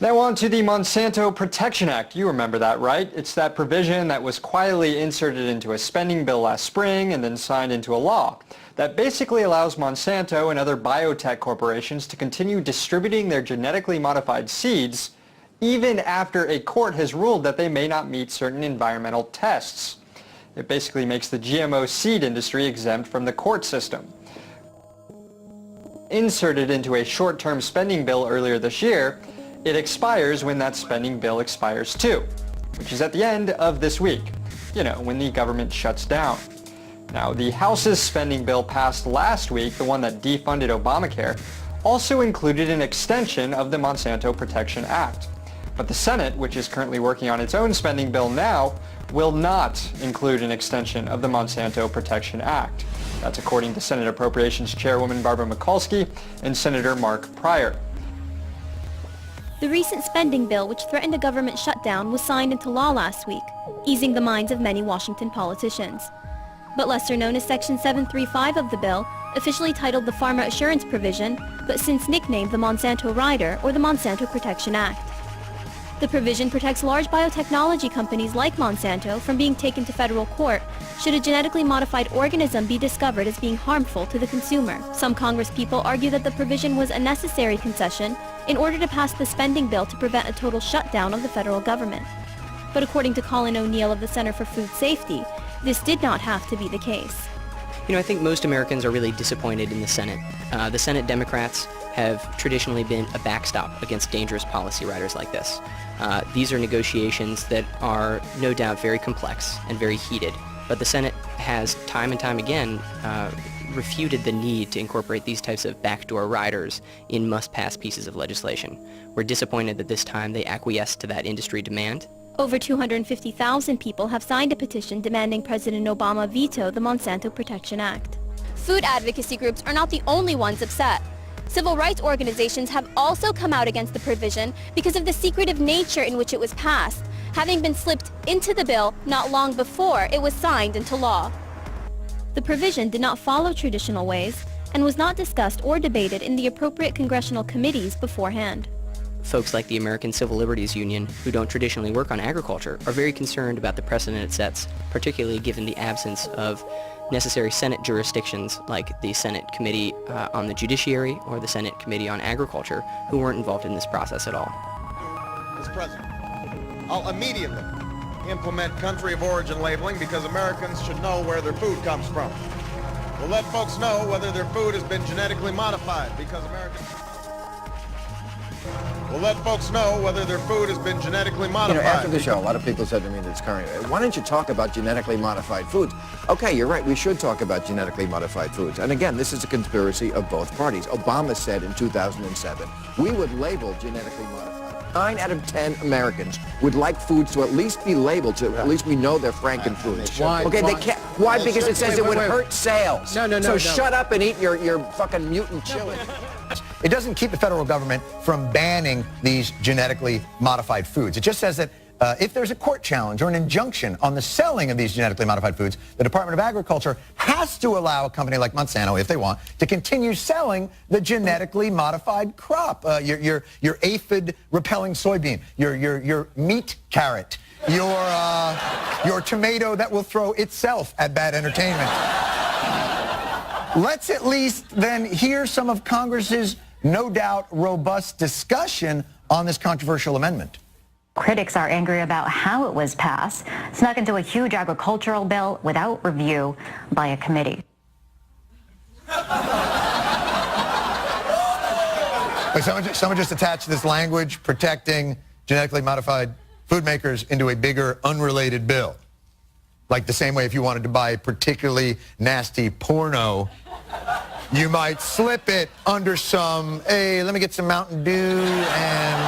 Now on to the Monsanto Protection Act. You remember that, right? It's that provision that was quietly inserted into a spending bill last spring and then signed into a law that basically allows Monsanto and other biotech corporations to continue distributing their genetically modified seeds even after a court has ruled that they may not meet certain environmental tests. It basically makes the GMO seed industry exempt from the court system. Inserted into a short-term spending bill earlier this year, it expires when that spending bill expires too, which is at the end of this week, when the government shuts down. Now, the House's spending bill passed last week, the one that defunded Obamacare, also included an extension of the Monsanto Protection Act. But the Senate, which is currently working on its own spending bill now, will not include an extension of the Monsanto Protection Act. That's according to Senate Appropriations Chairwoman Barbara Mikulski and Senator Mark Pryor. The recent spending bill, which threatened a government shutdown, was signed into law last week, easing the minds of many Washington politicians. But lesser known as Section 735 of the bill, officially titled the Pharma Assurance Provision, but since nicknamed the Monsanto Rider or the Monsanto Protection Act. The provision protects large biotechnology companies like Monsanto from being taken to federal court should a genetically modified organism be discovered as being harmful to the consumer. Some congresspeople argue that the provision was a necessary concession in order to pass the spending bill to prevent a total shutdown of the federal government. But according to Colin O'Neill of the Center for Food Safety, this did not have to be the case. I think most Americans are really disappointed in the Senate. The Senate Democrats have traditionally been a backstop against dangerous policy riders like this. These are negotiations that are no doubt very complex and very heated, but the Senate has time and time again refuted the need to incorporate these types of backdoor riders in must-pass pieces of legislation. We're disappointed that this time they acquiesced to that industry demand. Over 250,000 people have signed a petition demanding President Obama veto the Monsanto Protection Act. Food advocacy groups are not the only ones upset. Civil rights organizations have also come out against the provision because of the secretive nature in which it was passed, having been slipped into the bill not long before it was signed into law. The provision did not follow traditional ways and was not discussed or debated in the appropriate congressional committees beforehand. Folks like the American Civil Liberties Union, who don't traditionally work on agriculture, are very concerned about the precedent it sets, particularly given the absence of necessary Senate jurisdictions like the Senate Committee on the Judiciary or the Senate Committee on Agriculture, who weren't involved in this process at all. Mr. President, I'll immediately implement country of origin labeling because Americans should know where their food comes from. We'll let folks know whether their food has been genetically modified because Americans... We'll let folks know whether their food has been genetically modified. After the show, a lot of people said to me that's current, why don't you talk about genetically modified foods? Okay, you're right, we should talk about genetically modified foods. And again, this is a conspiracy of both parties. Obama said in 2007, we would label genetically modified. 9 out of 10 Americans would like foods to at least be labeled, so at least we know they're Frankenfoods. Why? Okay, they can't. Why? Because it says it would hurt sales. No. Shut up and eat your fucking mutant chili. It doesn't keep the federal government from banning these genetically modified foods. It just says that if there's a court challenge or an injunction on the selling of these genetically modified foods, the Department of Agriculture has to allow a company like Monsanto, if they want, to continue selling the genetically modified crop. Your aphid-repelling soybean, your meat carrot, your tomato that will throw itself at bad entertainment. Let's at least then hear some of Congress's no doubt robust discussion on this controversial amendment. Critics are angry about how it was passed, snuck into a huge agricultural bill without review by a committee. Wait, someone just attached this language protecting genetically modified food makers into a bigger unrelated bill. Like the same way if you wanted to buy particularly nasty porno, you might slip it under some, hey, let me get some Mountain Dew, and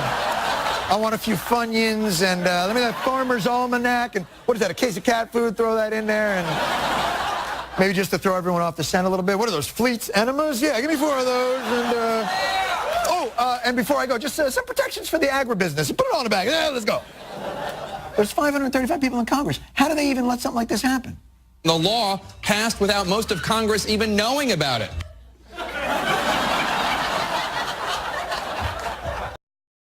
I want a few Funyuns, and let me get a Farmer's Almanac, and what is that, a case of cat food, throw that in there, and maybe just to throw everyone off the scent a little bit. What are those, Fleet's enemas? Yeah, give me 4 of those, and, and before I go, just some protections for the agribusiness. Put it on the bag. Yeah, let's go. There's 535 people in Congress. How do they even let something like this happen? The law passed without most of Congress even knowing about it.